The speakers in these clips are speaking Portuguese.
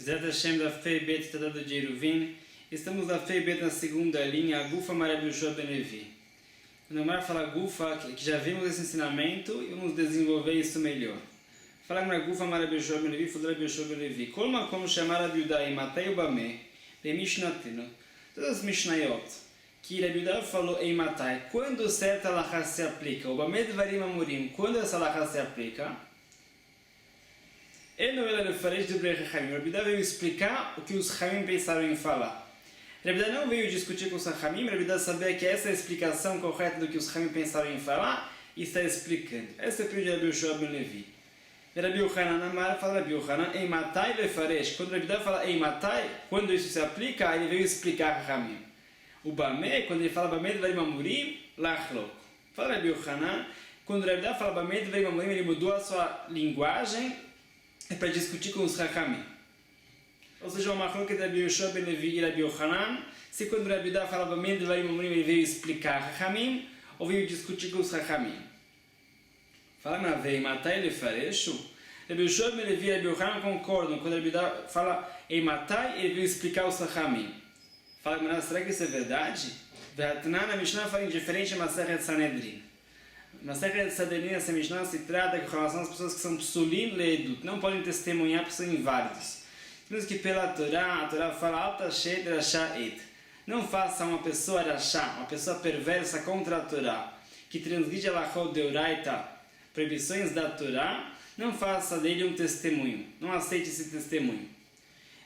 Bezat Hashem da Fei Bet Tratado de Eruvin. Estamos na Fei Bet na segunda linha, Gufa Marav Yoshua Ben Levi. Quando o Mar fala Gufa, que já vimos esse ensinamento e vamos desenvolver isso melhor. Fala na Gufa Marav Yoshua Ben Levi, Fudra Yoshua Ben Levi. Colma como chamar a Biudai, Matei o Bame, Bemishnatino. Todas as Mishnayot que a Biudai falou em Matai, quando certa alahá se aplica, o Bame Dvarim Amurim, quando essa alahá se aplica, ele não era referente do Brei Chachamim. Rabi Yehuda veio explicar o que os Chachamim pensaram em falar. Rabi Yehuda não veio discutir com os Chachamim. Rabi Yehuda sabia que essa é a explicação correta do que os Chachamim pensaram em falar e está explicando. Essa é a opinião de Rabi Yoshua Ben Levi. Rabi Yochanan Amar fala Rabi Yochanan em Matai lefaresh. Quando Rabi Yehuda fala em Matai, quando isso se aplica, ele veio explicar Chachamim. O Bame, quando ele fala Bame Dvarim Amurim, Lachlok. Fala Rabi Yochanan, quando Rabi Yehuda fala Bame Dvarim Amurim, ele mudou a sua linguagem para discutir com os Chachamim. Ou seja, uma machlok de Rabi Yoshua Ben Levi e Rabi Yochanan, se quando Rabi Yehuda falava Bame Dvarim Amurim, ele veio explicar Chachamim, ou veio discutir com os Chachamim. Fala na vei, Matai lefareshu. Rabi Yoshua Ben Levi e Rabi Yochanan concordam. Quando Rabi Yehuda fala em Matai, ele veio explicar os Chachamim. Fala, mas será que isso é verdade? Ve'atnan, a Mishnah fala indiferente a Masechet Sanedrin. Masechet Sanedrin, essa Mishnah se trata com relação às pessoas que são psulim leedut, não podem testemunhar porque são inválidos. Por isso que pela Torá, a Torá fala alta shed rasha et. Não faça uma pessoa rasha, uma pessoa perversa contra a Torá, que transgride a lachot deoraita, proibições da Torá, não faça dele um testemunho, não aceite esse testemunho.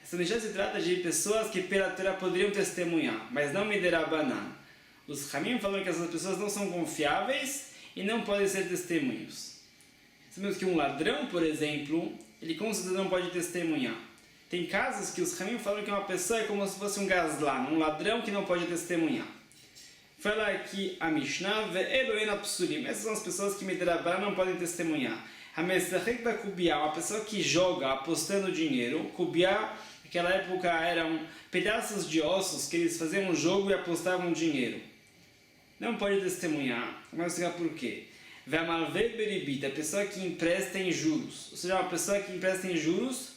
Essa Mishnah se trata de pessoas que pela Torá poderiam testemunhar, mas não miderabanan. Os Chamim falam que essas pessoas não são confiáveis e não podem ser testemunhos. Sabemos que um ladrão, por exemplo, ele com certeza não pode testemunhar. Tem casos que os Chamim falam que uma pessoa é como se fosse um gazlan, um ladrão que não pode testemunhar. Fala aqui a Mishnah, ve'eloena psulim. Essas são as pessoas que miderabanan não podem testemunhar. Hamesachek da kubiá, uma pessoa que joga apostando dinheiro. Kubiá, naquela época eram pedaços de ossos que eles faziam um jogo e apostavam dinheiro. Não pode testemunhar. Vamos explicar por quê. Ve'amalvei beribit, a pessoa que empresta em juros. Ou seja, uma pessoa que empresta em juros,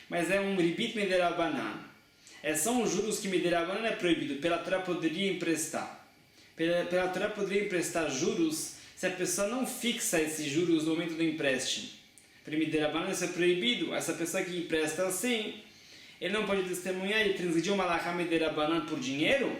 mas é um ribit miderabanan. São os juros que miderabanan é proibido. Pela Torá poderia emprestar. Pela Torá poderia emprestar juros se a pessoa não fixa esses juros no momento do empréstimo. Para miderabanan isso é proibido. Essa pessoa que empresta assim, ele não pode testemunhar, ele transgrediu uma alahá miderabanan por dinheiro,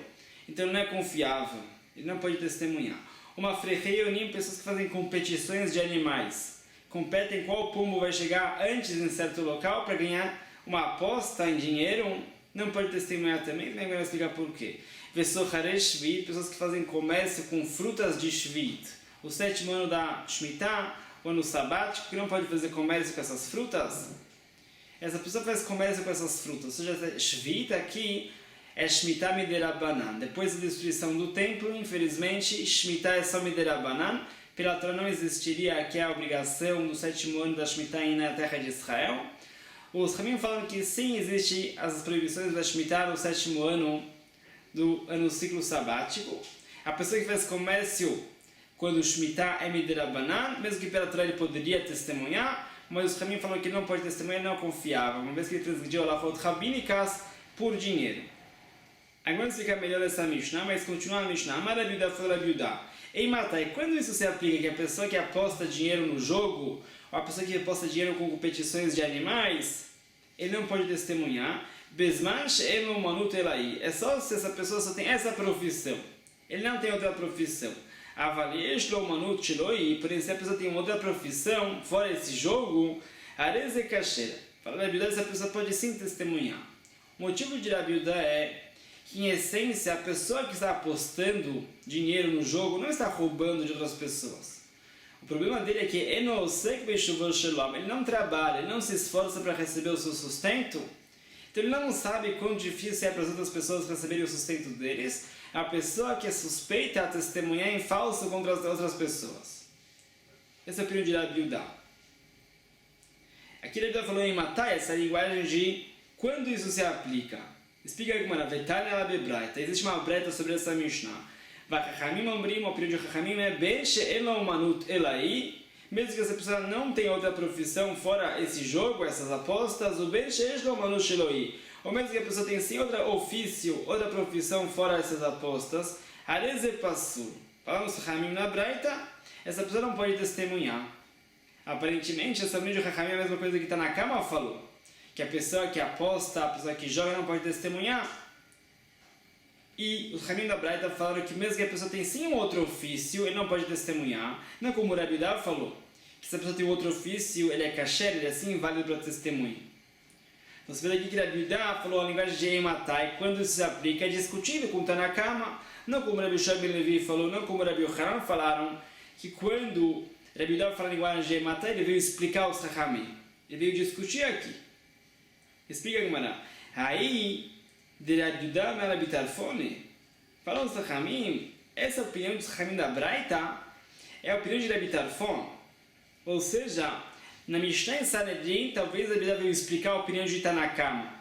então ele não é confiável. Ele não pode testemunhar. Uma frecheionim, pessoas que fazem competições de animais. Competem qual pombo vai chegar antes em certo local para ganhar uma aposta em dinheiro. Não pode testemunhar também. Nem vou explicar por quê. Vesocharei Shvit, pessoas que fazem comércio com frutas de Shvit. O 7º ano da Shemitah, o ano sabático, que não pode fazer comércio com essas frutas. Essa pessoa faz comércio com essas frutas. Ou seja, Shvit aqui é Shemitah miderabanan. Depois da destruição do templo, infelizmente, Shemitah é só miderabanan. Pela Torá não existiria aqui a obrigação do 7º ano da Shemitah ir na terra de Israel. Os Chamim falam que sim, existem as proibições da Shemitah no 7º ano do ano ciclo sabático. A pessoa que faz comércio quando o Shemitah é miderabanan, mesmo que pela Torá ele poderia testemunhar, mas os Chamim falam que ele não pode testemunhar, ele não é confiável, uma vez que ele transgrediu a alahot rabínicas por dinheiro. Agora explicar melhor essa Mishnah, mas continua a Mishnah. Amar Rabi Yehuda falou Rabi Yehuda. Ei Matai, quando isso se aplica que a pessoa que aposta dinheiro no jogo, ou a pessoa que aposta dinheiro com competições de animais, ele não pode testemunhar. Bezman she'eno manut elai. É só se essa pessoa só tem essa profissão. Ele não tem outra profissão. Avaliesh lo manut shiloi. Por exemplo, se a pessoa tem outra profissão, fora esse jogo, areze kasher. Fala Rabi Yehuda, essa pessoa pode sim testemunhar. O motivo de Rabi Yehuda é que, em essência, a pessoa que está apostando dinheiro no jogo não está roubando de outras pessoas. O problema dele é que ele não trabalha, ele não se esforça para receber o seu sustento, então ele não sabe quão difícil é para as outras pessoas receberem o sustento deles. A pessoa que é suspeita a testemunhar em falso contra as outras pessoas. Esse é o período de Rabi Yehuda. Aqui Rabi Yehuda falou em Matai, essa linguagem de quando isso se aplica. Explica aqui, mano, existe uma breta sobre essa Mishnah. Vachachamim Omrim, o período de Chachamim é Ben she'en lo manut elai, mesmo que essa pessoa não tenha outra profissão fora esse jogo, essas apostas, o Ben Sheesh Lo Manu Sheloi, ou mesmo que a pessoa tenha sim outro ofício, outra profissão fora essas apostas, Areze Passur. Falamos Rahamim na Braita, essa pessoa não pode testemunhar. Aparentemente, essa opinião de Rahamim é a mesma coisa que Tanakama falou, que a pessoa que aposta, a pessoa que joga não pode testemunhar. E os Rahamim da Braita falaram que mesmo que a pessoa tenha sim um outro ofício, ele não pode testemunhar. Não é como o Rabi Uda falou, que se a pessoa tem outro ofício, ele é kasher, ele é assim válido para testemunho. Então você vê aqui que o Rabi Uda falou a linguagem de Eimatai, quando isso se aplica, é discutível com Tanakama, não como o Rabi Shai Ben Levi falou, não como o Rabi Yochanan falaram, que quando o Rabi Uda fala a linguagem de Eimatai, ele veio explicar os Rahamim. Ele veio discutir aqui. Explica a Gemara. Aí, de Rabi Uda me Rabi Tarfone, falando os Rahamim, essa opinião dos Rahamim da Braita é a opinião de Rabi Tarfon. Ou seja, na Mishnah em Sanedrin, talvez Rabi Uda veio explicar a opinião de Tanakama.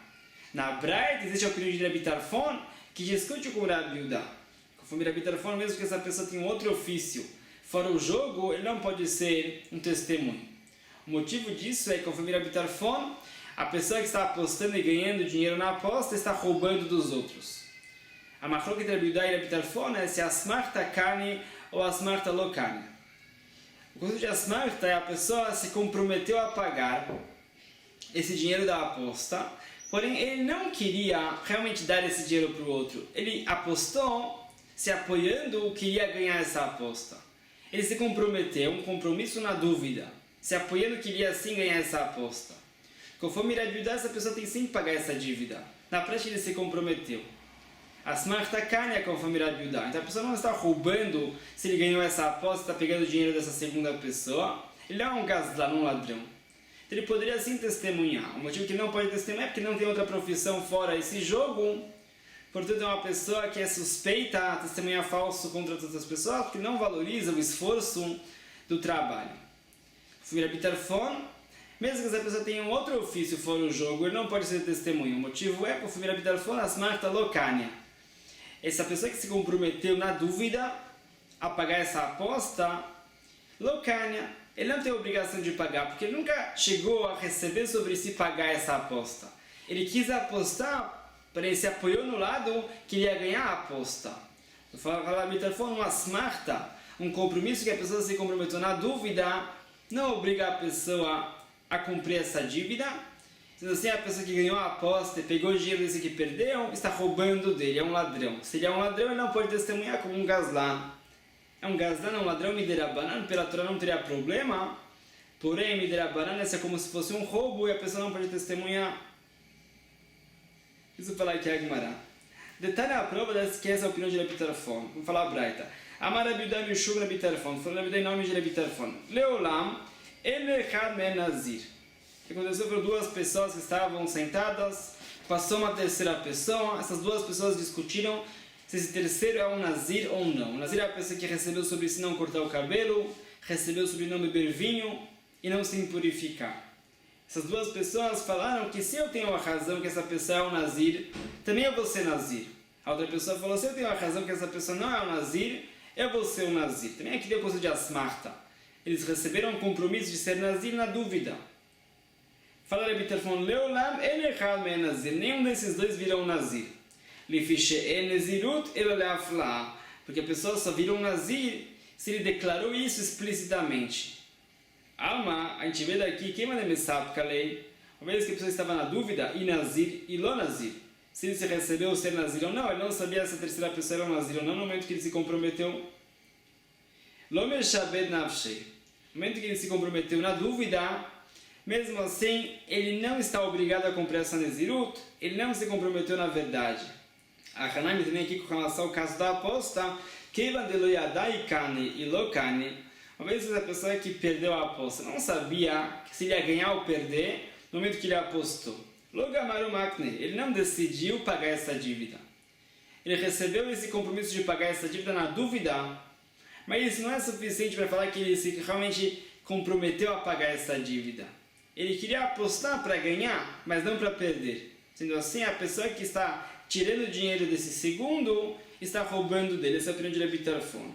Na Braita existe a opinião de Rabi Tarfon, que discute com Rabi Uda. Conforme Rabi Tarfon, mesmo que essa pessoa tenha outro ofício fora o jogo, ele não pode ser um testemunho. O motivo disso é que, conforme Rabi Tarfon, a pessoa que está apostando e ganhando dinheiro na aposta está roubando dos outros. A machlok entre Rabi Uda e Rabi Tarfon é se asmarta kani ou asmarta lo kani. O conceito de asmarta é a pessoa se comprometeu a pagar esse dinheiro da aposta, porém ele não queria realmente dar esse dinheiro para o outro. Ele apostou se apoiando que ia ganhar essa aposta. Ele se comprometeu, um compromisso na dúvida, se apoiando que iria sim ganhar essa aposta. Conforme Rabi Uda, essa pessoa tem sim que pagar essa dívida. Na prática ele se comprometeu. Asmarta kanya, conforme Rabi Uda. Então a pessoa não está roubando se ele ganhou essa aposta, está pegando o dinheiro dessa segunda pessoa. Ele não é um gazlan, um ladrão. Então ele poderia sim testemunhar. O motivo que ele não pode testemunhar é porque não tem outra profissão fora esse jogo. Portanto, é uma pessoa que é suspeita a testemunhar falso contra outras pessoas, porque não valoriza o esforço do trabalho. Conforme Rabi Tarfon, mesmo que essa pessoa tenha um outro ofício fora o jogo, ele não pode ser testemunho. O motivo é, conforme Rabi Tarfon, asmarta lokania. Essa pessoa que se comprometeu na dúvida a pagar essa aposta, lokania, ele não tem a obrigação de pagar, porque ele nunca chegou a receber sobre si pagar essa aposta. Ele quis apostar, para ele se apoiou no lado que ele ia ganhar a aposta. Rabi Tarfon, uma asmarta, um compromisso que a pessoa se comprometeu na dúvida, não obriga a pessoa a cumprir essa dívida. Sendo assim, a pessoa que ganhou a aposta e pegou o dinheiro desse que perdeu, está roubando dele, é um ladrão. Se ele é um ladrão, ele não pode testemunhar como um gazlan. É um gazlan, um ladrão, miderabanan, pela Torá não teria problema, porém, miderabanan é como se fosse um roubo e a pessoa não pode testemunhar. Isso falar aqui a Gemara. Detalhe a prova que essa é a opinião de Rabi Tarfon. Vamos falar a Braita. Amar Rabi Uda Mishum Rabi Tarfon. Falou Rabi Uda em nome de Rabi Tarfon. Leolam, Elechad Men Nazir. O que aconteceu foram duas pessoas que estavam sentadas, passou uma terceira pessoa, essas duas pessoas discutiram se esse terceiro é um Nazir ou não. O Nazir é a pessoa que recebeu sobre si não cortar o cabelo, recebeu sobre não beber vinho e não se impurificar. Essas duas pessoas falaram que se eu tenho a razão que essa pessoa é um Nazir, também eu vou ser Nazir. A outra pessoa falou, se eu tenho a razão que essa pessoa não é um Nazir, eu vou ser um Nazir. Também aqui deu coisa de asmarta. Eles receberam um compromisso de ser Nazir na dúvida. Fala Rabi Tarfon, Leolam elechad men Nazir. Nenhum desses dois virão Nazir. Lifiche Nazirut elolafla. Porque a pessoa só virou um Nazir se ele declarou isso explicitamente. Alma, a gente vê daqui, quem manda me sabe, Kalei? Uma vez que a pessoa estava na dúvida, e Nazir e Lo Nazir. Se ele se recebeu ser Nazir ou não, ele não sabia se a terceira pessoa era um Nazir ou não no momento que ele se comprometeu. Lo Meshabed Nafshei. No momento que ele se comprometeu na dúvida, mesmo assim, ele não está obrigado a cumprir essa Nazirut, ele não se comprometeu na verdade. A Hanami também aqui com relação ao caso da aposta, Keivan de Lo Yadai Kani e Lo Kani. Uma vez essa pessoa que perdeu a aposta não sabia se ele ia ganhar ou perder no momento que ele apostou. Logamaru Makne, ele não decidiu pagar essa dívida. Ele recebeu esse compromisso de pagar essa dívida na dúvida, mas isso não é suficiente para falar que ele realmente comprometeu a pagar essa dívida. Ele queria apostar para ganhar, mas não para perder. Sendo assim, a pessoa que está tirando o dinheiro desse segundo está roubando dele. Essa é a opinião de Rabi Tarfon.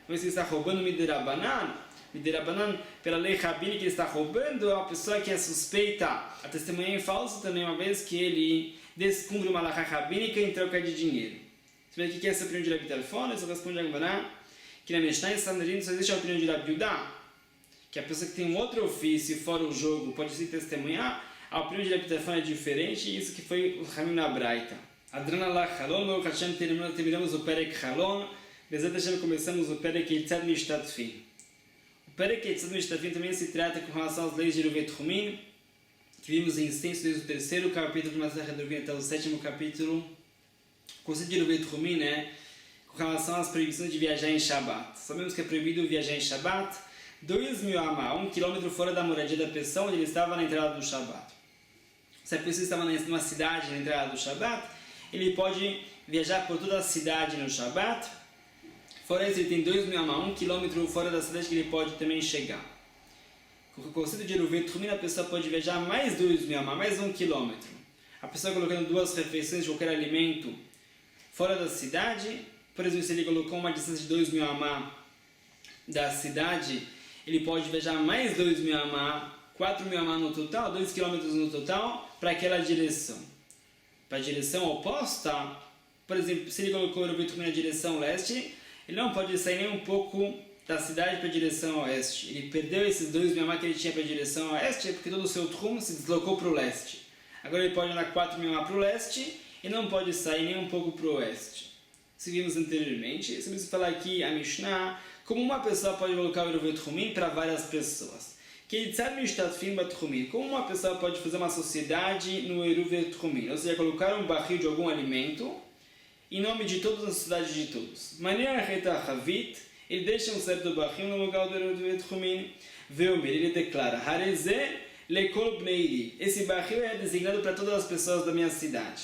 Mas se está roubando miderabanan, Midirabanan, pela lei rabínica, ele está roubando, a pessoa que é suspeita a testemunhar em falso também, uma vez que ele descumpre uma halakha rabínica em troca de dinheiro. Você vê o que é essa opinião de Rabi Tarfon? Isso responde a Gemara, que na Mishnah e Sanhedrin só existe a opinião de Rabi Yudá, que a pessoa que tem um outro ofício fora o jogo pode se testemunhar. A opinião de Rabi Tarfon é diferente, e isso que foi o Hamim na Braita. Adran Allah Halon, Baruch Hashem, terminamos o Perek Halon, Bezat Hashem começamos o Perek Yitzad Mishtatfin. O Perek Yitzad Mishtatfin também se trata com relação às leis de Ruvet Rumin, que vimos em extenso desde o terceiro capítulo de Masechet Eruvin até o sétimo capítulo. O conceito de Ruvet Rumin é com relação às proibições de viajar em Shabbat. Sabemos que é proibido viajar em Shabbat 2.000 amá, 1 quilômetro fora da moradia da pessoa onde ele estava na entrada do Shabbat. Se a pessoa estava numa cidade na entrada do Shabbat, ele pode viajar por toda a cidade no Shabbat. Fora isso, ele tem 2.000 amá, 1 quilômetro fora da cidade que ele pode também chegar. Com o conceito de Ruvet Rumin, a pessoa pode viajar mais 2.000 amá, mais 1 quilômetro. A pessoa colocando 2 refeições de qualquer alimento fora da cidade, por exemplo, se ele colocou uma distância de 2.000 amá da cidade, ele pode viajar mais 2.000 amá, 4.000 amá no total, 2 quilômetros no total, para aquela direção. Para a direção oposta, por exemplo, se ele colocou o Ruvet Rumin na direção leste, ele não pode sair nem um pouco da cidade para a direção oeste. Ele perdeu esses 2.000 amá que ele tinha para a direção oeste, porque todo o seu trum se deslocou para o leste. Agora ele pode andar 4.000 amá para o leste e não pode sair nem um pouco para o oeste. Seguimos anteriormente, se falar aqui a Mishnah, como uma pessoa pode colocar o Ruvet Rumin para várias pessoas. Como uma pessoa pode fazer uma sociedade no Ruvet Rumin, ou seja, colocar um barril de algum alimento em nome de todos na sociedade de todos. Maneira reta Havit, ele deixa um certo barril no lugar do Ruvet Rumin, ele declara, Hareze lekol bneiri, esse barril é designado para todas as pessoas da minha cidade.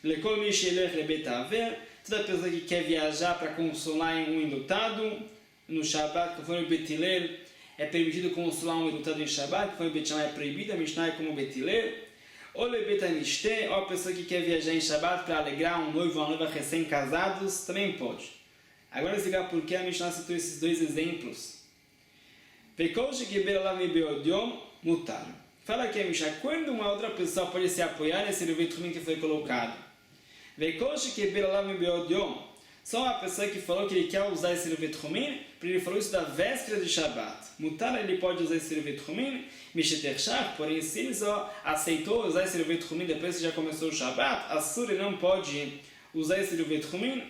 Lekol mishelech lebetaver, toda pessoa que quer viajar para consolar um enlutado, no Shabbat, conforme o Betiler, é permitido consolar um enlutado em Shabbat, conforme o Betiler é proibido, a Mishnah é como o Betiler. Ou lebetanishte, ou a pessoa que quer viajar em Shabbat para alegrar um noivo ou uma noiva recém-casados, também pode. Agora explicar por que a Mishnah citou esses dois exemplos. Fala aqui a Mishnah, quando uma outra pessoa pode se apoiar nesse Ruvet Rumin que foi colocado? Só a pessoa que falou que ele quer usar esse Ruvet Rumin, porque ele falou isso da véspera de Shabbat. Mutar, ele pode usar esse Ruvet Rumin, porém se ele só aceitou usar esse Ruvet Rumin depois que já começou o Shabbat, Assur ele não pode usar esse Ruvet Rumin,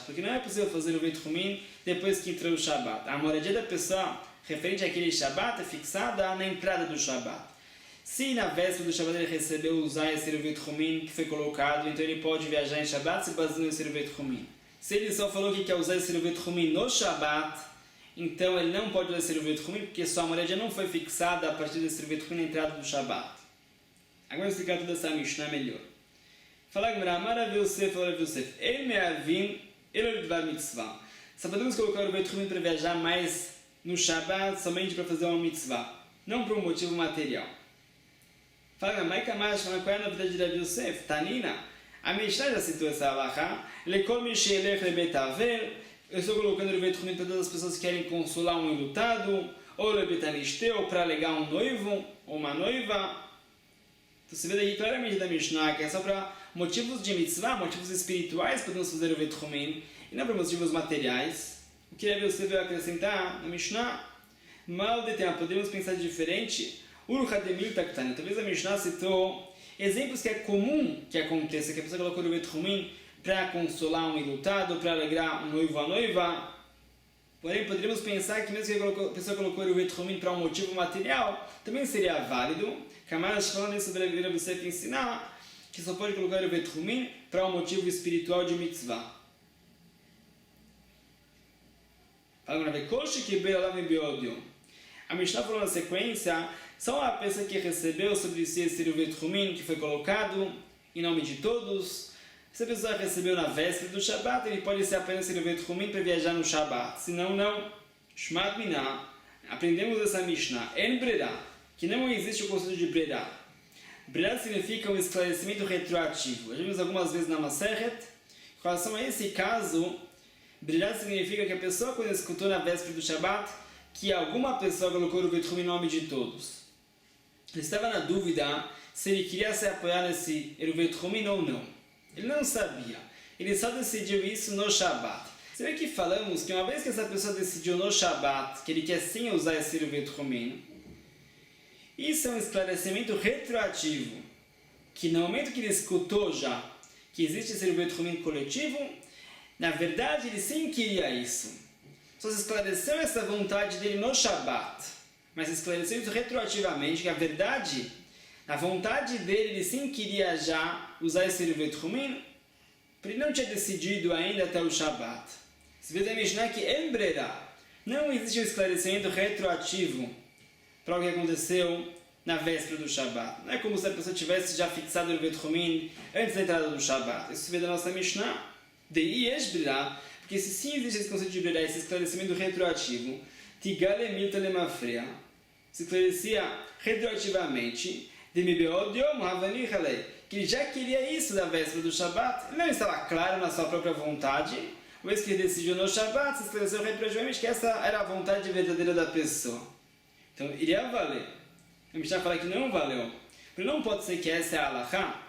porque não é possível fazer o Ruvet Rumin depois que entrou o Shabbat. A moradia da pessoa referente àquele Shabbat é fixada na entrada do Shabbat. Se na véspera do Shabbat ele recebeu usar esse Ruvet Rumin que foi colocado, então ele pode viajar em Shabbat se baseando nesse Ruvet Rumin. Se ele só falou que quer usar esse Ruvet Rumin no Shabbat, então ele não pode usar esse Ruvet Rumin porque sua moradia não foi fixada a partir desse Ruvet Rumin na entrada do Shabbat. Agora vou explicar toda essa Mishnah melhor. Fala que Rav Yosef, ele me avim, ele vai mitzvah. Só podemos colocar o Ruvet Rumin para viajar mais no Shabbat somente para fazer uma mitzvah, não por um motivo material. Fala, mas qual é a novidade de Rav Yosef? Tanina, a Mishnah já citou essa halakha. Lekol mishelech lebetaver. Eu estou colocando o Ruvet Rumin para todas as pessoas que querem consolar um enlutado, ou lebetanishte, ou para alegar um noivo, ou uma noiva. Então você vê daqui claramente da Mishnah que é só para motivos de mitzvah, motivos espirituais podemos fazer o Ruvet Rumin, e não para motivos materiais. O que Rav Yosef vai acrescentar na Mishnah? Mal de tempo, podemos pensar diferente. Talvez a Mishnah citou exemplos que é comum que aconteça, que a pessoa colocou o Ruvet Rumin para consolar um enlutado, para alegrar um noivo ou a noiva. Porém, poderíamos pensar que mesmo que a pessoa colocou o Ruvet Rumin para um motivo material, também seria válido. Kamash falando isso sobre a você ensinar que só pode colocar o Ruvet Rumin para um motivo espiritual de mitzvah. A Mishnah falou na sequência, só a pessoa que recebeu sobre si esse Ruvet Rumin que foi colocado em nome de todos. Se a pessoa recebeu na véspera do Shabbat, ele pode ser apenas esse Ruvet Rumin para viajar no Shabbat. Se não, não. Shmat Minah. Aprendemos essa Mishnah. En Breda, que não existe o conceito de Breda. Breda significa um esclarecimento retroativo. Já vimos algumas vezes na Masechet. Com relação a esse caso, Brilhar significa que a pessoa, quando escutou na véspera do Shabat, que alguma pessoa colocou o Uvet Humim em nome de todos. Ele estava na dúvida se ele queria se apoiar nesse Uvet Humim ou não. Ele não sabia. Ele só decidiu isso no Shabat. Você vê que falamos que uma vez que essa pessoa decidiu no Shabat que ele quer sim usar esse Uvet Humim, isso é um esclarecimento retroativo. Que no momento que ele escutou já que existe esse Uvet Humim coletivo, na verdade ele sim queria isso. Só se esclareceu essa vontade dele no Shabat, mas esclareceu isso retroativamente, que a verdade, a vontade dele, ele sim queria já usar esse Uvet Humim, porque ele não tinha decidido ainda até o Shabat. Se vê da Mishnah que em Brera não existe um esclarecimento retroativo para o que aconteceu na véspera do Shabat. Não é como se a pessoa tivesse já fixado o Uvet Humim antes da entrada do Shabat. Isso se vê da nossa Mishnah. De Yesh Brera, porque se sim existe esse conceito de Brera, esse esclarecimento retroativo, Tigale Milta Lemafrea, se esclarecia retroativamente, de Mibeodiom Havani Halei, que ele já queria isso da véspera do Shabat, ele não estava claro na sua própria vontade, uma vez que ele decidiu no Shabat, se esclareceu retroativamente que essa era a vontade verdadeira da pessoa. Então iria valer. A Mishnah fala que não valeu. Porque não pode ser que essa é a Halachá.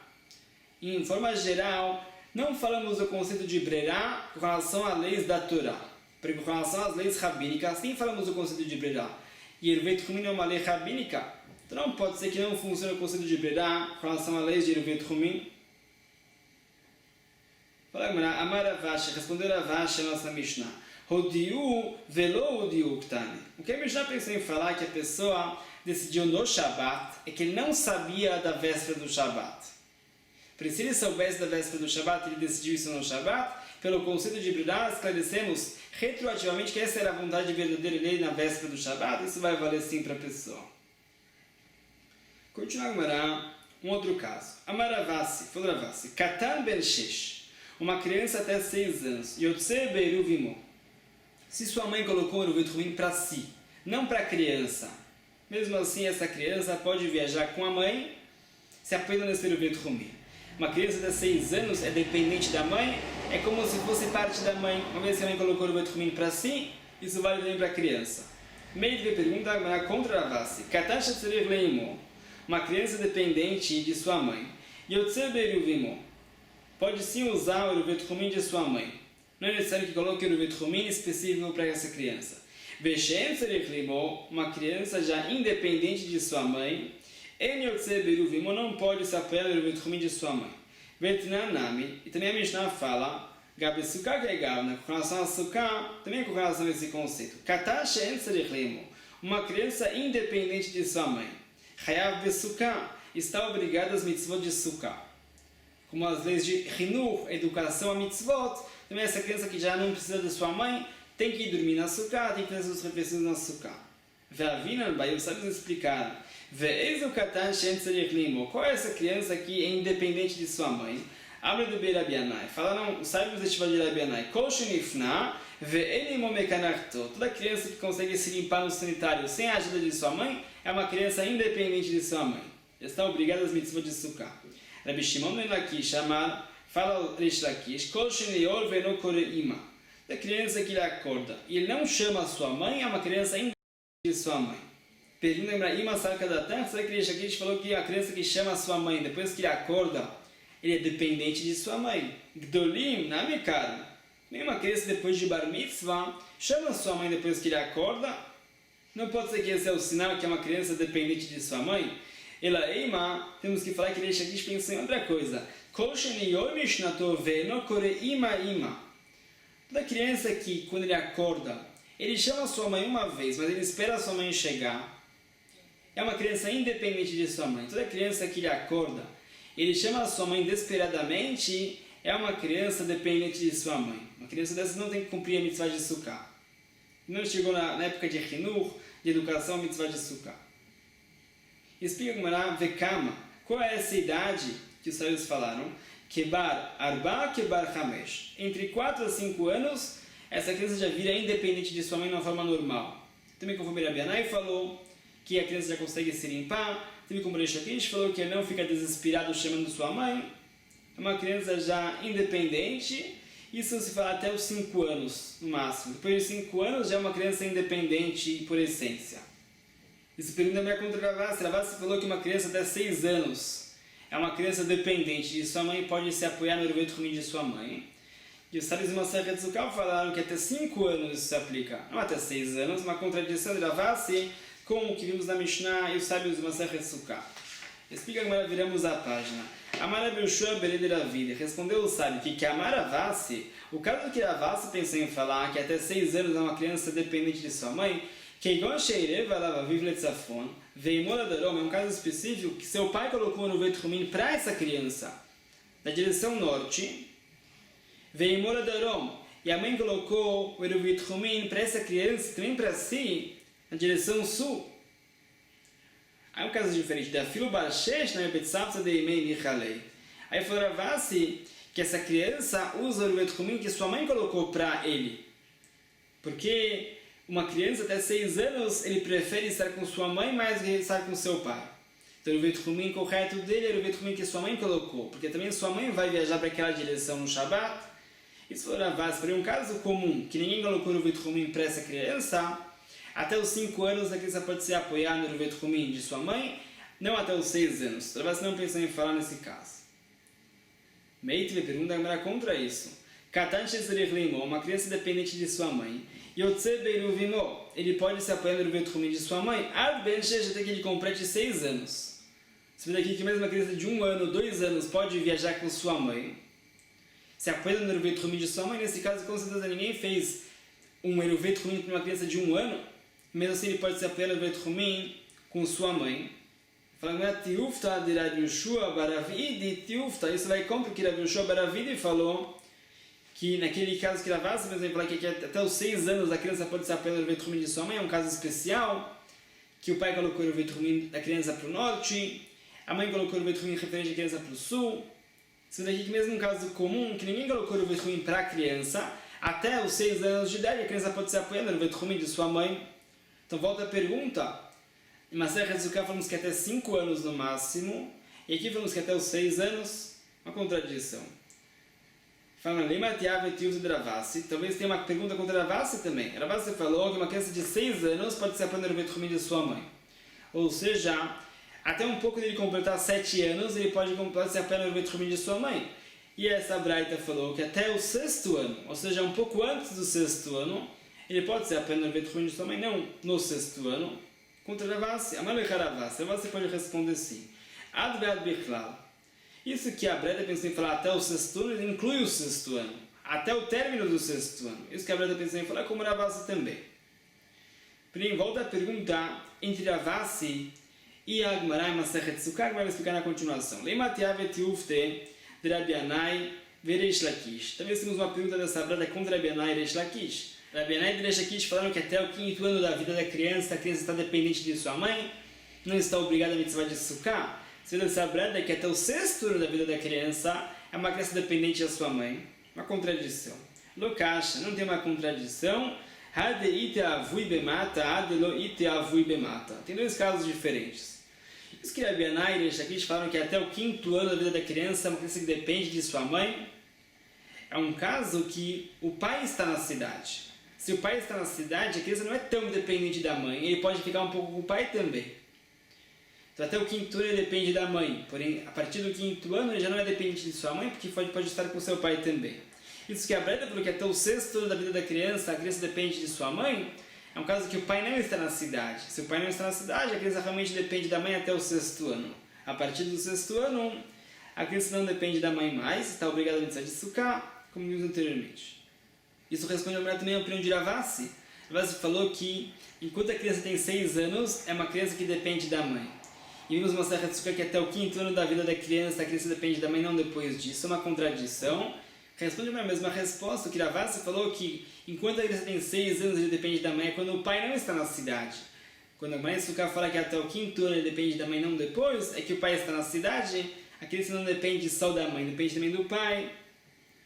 Em forma geral, não falamos do conceito de Brera com relação às leis da Torá. Porque com relação às leis rabínicas, sim falamos do conceito de Brera. E o Uvet Humim é uma lei rabínica. Então não pode ser que não funcione o conceito de Brera com relação às leis de Uvet Humim. Fala Amar Ravashi, respondeu Ravashi a nossa Mishnah. Hodiu velo hodiu ktani. O que a Mishnah pensou em falar que a pessoa decidiu no Shabat é que ele não sabia da véspera do Shabat. Porque se ele soubesse da véspera do Shabat, ele decidiu isso no Shabat, pelo conceito de Brera, esclarecemos retroativamente que essa era a vontade verdadeira dele na véspera do Shabat, isso vai valer sim para a pessoa. Continua agora um outro caso. Amaravasi, falou Ravasi, Katan ben Shesh, uma criança até 6 anos, Yotze Beiru Vimo. Se sua mãe colocou o Uvet Humim para si, não para a criança, mesmo assim essa criança pode viajar com a mãe, se apoiando nesse Uvet Humim. Uma criança de 6 anos é dependente da mãe, é como se fosse parte da mãe. Uma vez que a mãe colocou o Uvet Humim para si, isso vale também para a criança. Meio de pergunta contra Ravasi. Katasha tzerich leimo. Uma criança dependente de sua mãe. Yotze beiru vimo. Pode sim usar o Uvet Humim de sua mãe. Não é necessário que coloque o Uvet Humim específico para essa criança. Veshem tzerich leimo. Uma criança já independente de sua mãe. En Yotze beiru vimo não pode se apoiar no Uvet Humim de sua mãe. Vetnanami, e também a Mishnah fala, Gabi Sukkah Gavna, com relação a Sukkah, também com relação a esse conceito. Katasha en tzerich leimo. Uma criança independente de sua mãe. Hayav Besukah, está obrigada às mitzvot de Sukkah. Como as leis de Hinur, educação a mitzvot, também essa criança que já não precisa de sua mãe, tem que ir dormir na Sukkah, tem que fazer suas refeições na Sukkah. Ve'avinan Bayu, sabe nos explicar. Ve'ezu katan shen tzerich leimo. Qual é essa criança que é independente de sua mãe? Abre do Bei Rabi Yanai. Falaram os sábios da Sheva de Rabi Yanai. Kol shenifna ve'enimo mekanarto. Toda criança que consegue se limpar no sanitário sem a ajuda de sua mãe é uma criança independente de sua mãe. Está obrigada às mitzvot de Sukkah. Rabbi Shimon ben Lakish fala o Reish Lakish. Kol shenior ve'no kore ima. Da criança que ele acorda e ele não chama a sua mãe é uma criança independente de sua mãe. Pergunta lembra Ima Sarkadatan, será que Reish Lakish falou que a criança que chama a sua mãe depois que ele acorda, ele é dependente de sua mãe. Gdolim, namekar. Nenhuma criança depois de Bar Mitzvah chama a sua mãe depois que ele acorda. Não pode ser que esse é o sinal que é uma criança dependente de sua mãe. Ela Eima, temos que falar que Reish Lakish pensa em outra coisa. Kol sheniyor mishnato ve'no kore ima ima. Toda criança que, quando ele acorda, ele chama a sua mãe uma vez, mas ele espera a sua mãe chegar, é uma criança independente de sua mãe. Toda criança que ele acorda, ele chama a sua mãe desesperadamente, é uma criança dependente de sua mãe. Uma criança dessa não tem que cumprir a mitzvah de Sukkah. Não chegou na época de Hinur, de educação, a mitzvah de Sukkah. Explica como era Vekama. Qual é essa idade que os sábios falaram? Kebar Arba, Kebar Hamesh. Entre 4 a 5 anos, essa criança já vira independente de sua mãe de uma forma normal. Também conforme Rabi Yanai falou que a criança já consegue se limpar. Também como Reish Lakish falou que ele não fica desesperado chamando sua mãe. É uma criança já independente Isso se fala até os 5 anos, no máximo. Depois de 5 anos já é uma criança independente por essência. Isso pergunta minha contra Ravasi. Ravasi falou que uma criança até 6 anos é uma criança dependente de sua mãe, pode se apoiar no Eruvei Trumim de sua mãe. E os sábios de Masechet Sukkah falaram que até 5 anos isso se aplica, não até 6 anos, uma contradição de Ravasi com o que vimos na Mishnah e os sábios de Masechet Sukkah. Explica agora, viramos a página. Amar Rabi Yoshua Bered Ravide respondeu o sábio que Amar Ravasi, o caso que Ravasi pensou em falar que até 6 anos é uma criança dependente de sua mãe, que Igon Sheireva Lava Vivletzafon, Veimora Darom, é um caso específico que seu pai colocou no Eruvei Trumim para essa criança, na direção norte, Veimora Darom, e a mãe colocou o Eruvei Trumim para essa criança, também para si, na direção sul. Aí um caso diferente, da Filo Barshesh na Epetzapsa de Imei Michalei. Aí falou Ravasi que essa criança usa o Eruvei Trumim que sua mãe colocou para ele. Porque uma criança até 6 anos, ele prefere estar com sua mãe mais do que estar com seu pai. Então o Eruvei Trumim correto dele é o Eruvei Trumim que sua mãe colocou. Porque também sua mãe vai viajar para aquela direção no Shabbat. Isso foi Ravasi, por um caso comum, que ninguém colocou o Eruvei Trumim para essa criança, até os 5 anos a criança pode se apoiar no Eruvei Trumim de sua mãe, não até os 6 anos. Ravasi não pensou em falar nesse caso. Meitve pergunta a contra isso. Katan Shezerich Leimo, uma criança dependente de sua mãe, Yotze Beiruvimo, ele pode se apoiar no Eruvei Trumim de sua mãe, Ad Ben Shesh, até que ele complete 6 anos. Você vê aqui que mesmo uma criança de 1 ano, 2 anos, pode viajar com sua mãe, se apoia no Eruvei Trumim de sua mãe. Nesse caso, com certeza ninguém fez um Eruvei Trumim para uma criança de 1 ano, mesmo assim ele pode se apoiar no Eruvei Trumim com sua mãe. Falando Tiufta de Rabi Yoshua Baravidi, Tiufta, isso vai contra o que Rabi Yoshua Baravidi falou, que naquele caso que Ravasi, por exemplo, que até os 6 anos a criança pode se apoiar no Eruvei Trumim de sua mãe, é um caso especial, que o pai colocou o Eruvei Trumim da criança para o norte, a mãe colocou o Eruvei Trumim referente à criança para o sul. Isso daqui que mesmo um caso comum, que ninguém colocou o Eruvei Trumim para a criança, até os 6 anos de idade a criança pode se apoiar no Eruvei Trumim de sua mãe. Então volta a pergunta, em Masechet Sukkah falamos que até 5 anos no máximo, e aqui falamos que até os 6 anos, uma contradição. Falando, talvez tenha uma pergunta contra Ravasi também. Ravasi falou que uma criança de 6 anos pode se apoiar no Eruvei Trumim de sua mãe. Ou seja, até um pouco dele completar 7 anos, ele pode se apoiar no Eruvei Trumim de sua mãe. E essa Braita falou que até o 6º ano, ou seja, um pouco antes do 6º ano, ele pode se apoiar no Eruvei Trumim de sua mãe, não no 6º ano. Contra Ravasi, Ravasi pode responder sim. Ad be'ad bichlal. Isso que a Breda pensou em falar até o 6º ano, ele inclui o 6º ano, até o término do 6º ano. Isso que a Breda pensou em falar, como Ravasi também. Porém, volta a perguntar entre Ravasi e a Gemara em Masechet Sukkah, que vai explicar na continuação. Leimatiave tiufte de Rabi Anai vereish Lakish. Talvez temos uma pergunta dessa Breda contra Rabi Anai e Reish Lakish. Rabi Anai e Reish Lakish falaram que até o 5º ano da vida da criança, a criança está dependente de sua mãe, não está obrigada a mitzvah de Sukkah. Se dessa Breda que até o 6º ano da vida da criança é uma criança dependente da sua mãe. Uma contradição. Lokasha, não tem uma contradição. Hade ite avui bemata, hade lo ite avui bemata. Tem 2 casos diferentes. Isso que Rabi Anai e Reish Lakish falaram que até o 5º ano da vida da criança é uma criança que depende de sua mãe. É um caso que o pai está na cidade. Se o pai está na cidade, a criança não é tão dependente da mãe. Ele pode ficar um pouco com o pai também. Então até o 5º ano ele depende da mãe. Porém, a partir do 5º ano ele já não é dependente de sua mãe, porque pode estar com seu pai também. Isso que a Breda falou que até o 6º ano da vida da criança, a criança depende de sua mãe, é um caso que o pai não está na cidade. Se o pai não está na cidade, a criança realmente depende da mãe até o 6º ano. A partir do 6º ano, a criança não depende da mãe mais, está obrigada a mitzvah de Sukkah, como vimos anteriormente. Isso responde também a opinião de Ravasi. Ravasi falou que, enquanto a criança tem 6 anos, é uma criança que depende da mãe. E vimos uma Masechet Sukkah que até o 5º ano da vida da criança, a criança depende da mãe, não depois disso. É uma contradição. Responde a mesma resposta, que Ravasi falou que enquanto a criança tem 6 anos, ele depende da mãe, quando o pai não está na cidade. Quando a mãe Sukkah fala que até o 5º ano ele depende da mãe, não depois, é que o pai está na cidade, a criança não depende só da mãe, depende também do pai,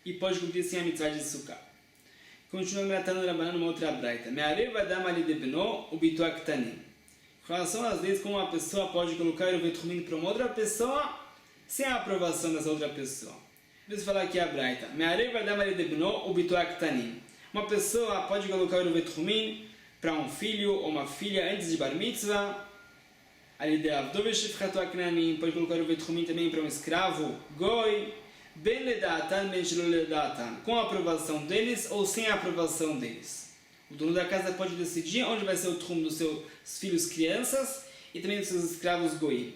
e pode cumprir sim a mitzvah de Sukkah. Continua Gratando Rabanan numa outra braita. Me'areva dam ali de beno ubitu aktanim. Com relação às leis, como uma pessoa pode colocar o Eruvei Trumim para uma outra pessoa sem a aprovação dessa outra pessoa. Vamos falar aqui a Braita. Uma pessoa pode colocar o Eruvet Chumim para um filho ou uma filha antes de Bar Mitzvah. Pode colocar o Eruvet Chumim também para um escravo, Goi, ben ledatan, ben shelo ledatan, com a aprovação deles ou sem a aprovação deles. O dono da casa pode decidir onde vai ser o Tchum dos seus filhos crianças e também dos seus escravos Goim.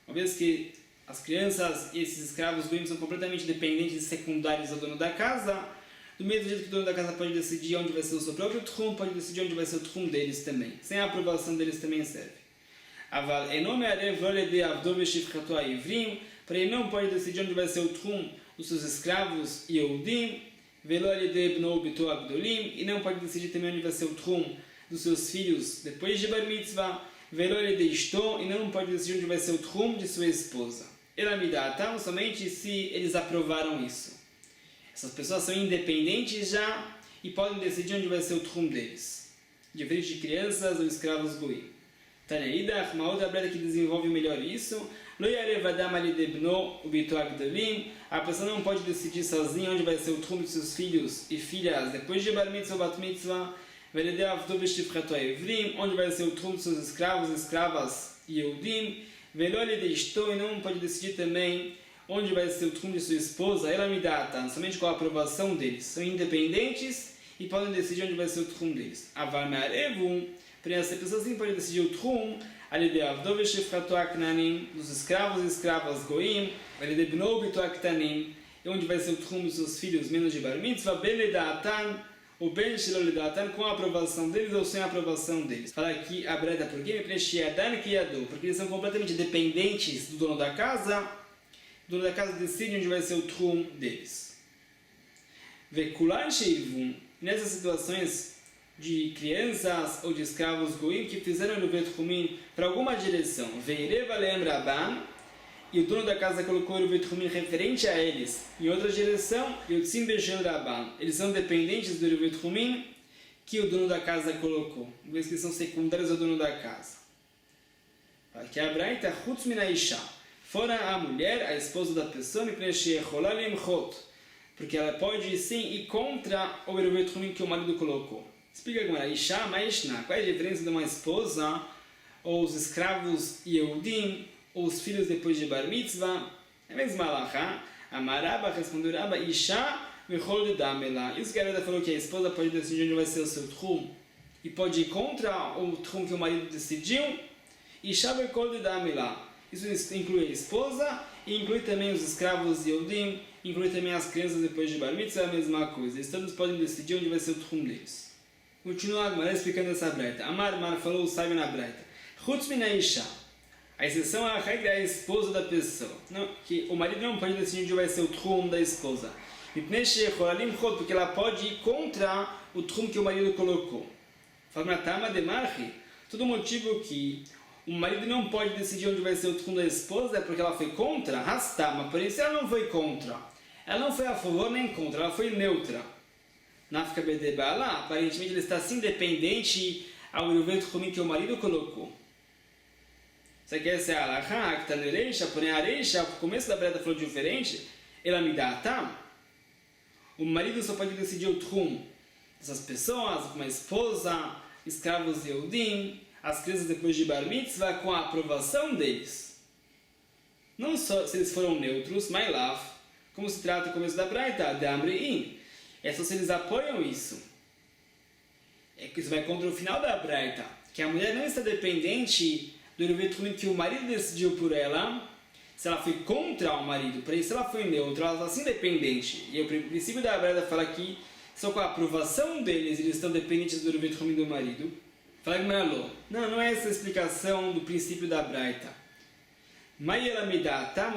Uma vez que as crianças e esses escravos Goim são completamente dependentes e secundários ao dono da casa, do mesmo jeito que o dono da casa pode decidir onde vai ser o seu próprio Tchum, pode decidir onde vai ser o Tchum deles também. Sem a aprovação deles também serve. Porém, não pode decidir onde vai ser o Tchum dos seus escravos Yehudim, e não pode decidir também onde vai ser o Tchum dos seus filhos depois de Bar Mitzvah, e não pode decidir onde vai ser o Tchum de sua esposa. Somente se eles aprovaram isso. Essas pessoas são independentes já e podem decidir onde vai ser o Tchum deles, diferente de crianças ou escravos Goim. Taneidach, uma outra breta que desenvolve melhor isso. A pessoa não pode decidir sozinha onde vai ser o Tchum de seus filhos e filhas depois de Bar Mitzvah ou Bat Mitzvah, onde vai ser o Tchum de seus escravos e escravas Yehudim, e não pode decidir também onde vai ser o Tchum de sua esposa, somente com a aprovação deles. São independentes e podem decidir onde vai ser o Tchum deles. Porém, essa pessoa sim pode decidir o Tchum dos escravos e escravas Goim, e onde vai ser o Tchum dos seus filhos menos de Bar Mitzvah, ou ben shelo ledatan, com a aprovação deles ou sem a aprovação deles. Fala aqui a breta por quê? Porque eles são completamente dependentes do dono da casa. O dono da casa decide onde vai ser o Tchum deles. Nessas situações de crianças ou de escravos Goim que fizeram o Eruvet Chumim para alguma direção, e o dono da casa colocou o Eruvet Chumim referente a eles em outra direção, eles são dependentes do Eruvet Chumim que o dono da casa colocou, uma vez que eles são secundários ao dono da casa. Aqui a Braita, Chutz min haisha, fora a mulher, a esposa da pessoa, porque ela pode sim ir contra o Eruvet Chumim que o marido colocou. Explica agora, Isha, Maishna, qual é a diferença de uma esposa, ou os escravos Yehudim, ou os filhos depois de Bar Mitzvah? É a mesma alahá. Amaraba respondeu Rabba, Isha, Mechol de Damela. Isso que a Reda falou que a esposa pode decidir onde vai ser o seu Tchum, e pode ir contra o Tchum que o marido decidiu. Isha, Mechol de Damela. Isso inclui a esposa, e inclui também os escravos Yehudim, inclui também as crianças depois de Bar Mitzvah, é a mesma coisa. Eles todos podem decidir onde vai ser o Tchum deles. Continua agora explicando essa Braita. Amar falou o sábio na Braita. Chutz min haisha. A exceção à regra é a esposa da pessoa. Não, que o marido não pode decidir onde vai ser o Tchum da esposa. Porque ela pode ir contra o Tchum que o marido colocou. Todo motivo que o marido não pode decidir onde vai ser o Tchum da esposa é porque ela foi contra. Rastama. Por isso ela não foi contra. Ela não foi a favor nem contra. Ela foi neutra. Nafka bedebala, aparentemente ele está assim dependente ao Eruvet Chumim que o marido colocou. Você quer ser a alahá, que está no Ereisha, porém a Ereisha, o começo da breta falou diferente, ela me dá, tá? O marido só pode decidir o Tchum dessas pessoas, como a esposa, escravos Yehudim, as crianças depois de Bar Mitzvah, com a aprovação deles. Não só se eles foram neutros, my love, como se trata o começo da breta, de Amri'in. É só se eles apoiam isso. É que isso vai contra o final da Braita, que a mulher não está dependente do Eruvet Chumim que o marido decidiu por ela, se ela foi contra o marido, por isso ela foi neutra, ela está assim dependente. E o princípio da Braita fala que só com a aprovação deles, eles estão dependentes do Eruvet Chumim do marido. Fala que não é essa a explicação do princípio da Braita. O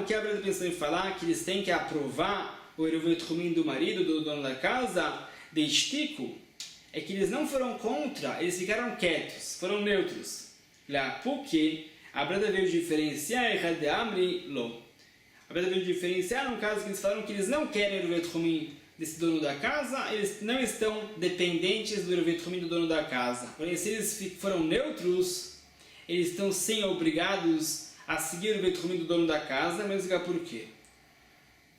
que a Braita pensou em falar? Que eles têm que aprovar o Eruvet Chumim do marido, do dono da casa, de estico, é que eles não foram contra, eles ficaram quietos, foram neutros. Lá, porque a Braita veio diferenciar Echad de Amri, Lo. A Braita veio diferenciar no caso que eles falaram que eles não querem o Eruvet Chumim desse dono da casa, eles não estão dependentes do Eruvet Chumim do dono da casa. Porém, se eles foram neutros, eles estão sim obrigados a seguir o Eruvet Chumim do dono da casa, mas por quê?